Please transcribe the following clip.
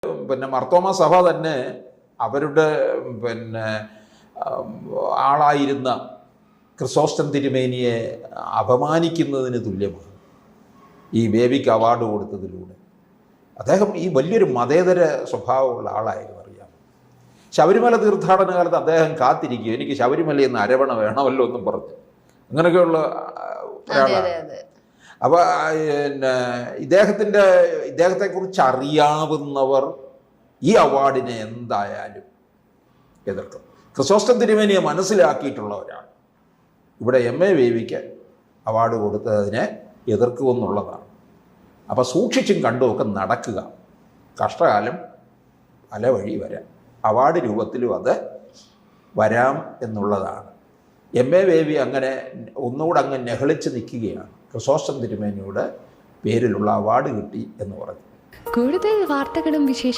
പിന്നെ മർത്തോമ സഭ തന്നെ അവരുടെ പിന്നെ ആളായിരുന്ന ക്രിസോസ്റ്റം തിരുമേനിയെ അപമാനിക്കുന്നതിന് തുല്യമാണ് ഈ ബേബിക്ക് അവാർഡ് കൊടുത്തതിലൂടെ. അദ്ദേഹം ഈ വലിയൊരു മതേതര സ്വഭാവമുള്ള ആളായിരുന്നു, അറിയാം. ശബരിമല തീർത്ഥാടന കാലത്ത് അദ്ദേഹം കാത്തിരിക്കും, എനിക്ക് ശബരിമലയിൽ നിന്ന് അരവണ വേണമല്ലോ എന്നും പറഞ്ഞു. അങ്ങനെയൊക്കെയുള്ള ഒരാളാണ്. അപ്പോൾ പിന്നെ ഇദ്ദേഹത്തെക്കുറിച്ച് അറിയാവുന്നവർ ഈ അവാർഡിനെ എന്തായാലും എതിർക്കും. ക്രിസോസ്റ്റം തിരുമേനിയെ മനസ്സിലാക്കിയിട്ടുള്ളവരാണ് ഇവിടെ എം.എ. ബേബിക്ക് അവാർഡ് കൊടുത്തതിനെ എതിർക്കുമെന്നുള്ളതാണ്. അപ്പോൾ സൂക്ഷിച്ചും കണ്ടുമൊക്കെ നടക്കുക. കഷ്ടകാലം പല വഴി വരാം, അവാർഡ് രൂപത്തിലും അത് വരാം എന്നുള്ളതാണ്. എം.എ. ബേബി അങ്ങനെ ഒന്നുകൂടെ അങ്ങ് നെഹളിച്ച് നിൽക്കുകയാണ്. ക്രിസോസ്റ്റം തിരുമേനിയുടെ പേരിലുള്ള അവാർഡ് കിട്ടി എന്ന് പറഞ്ഞു. കൂടുതൽ വാർത്തകളും വിശേഷ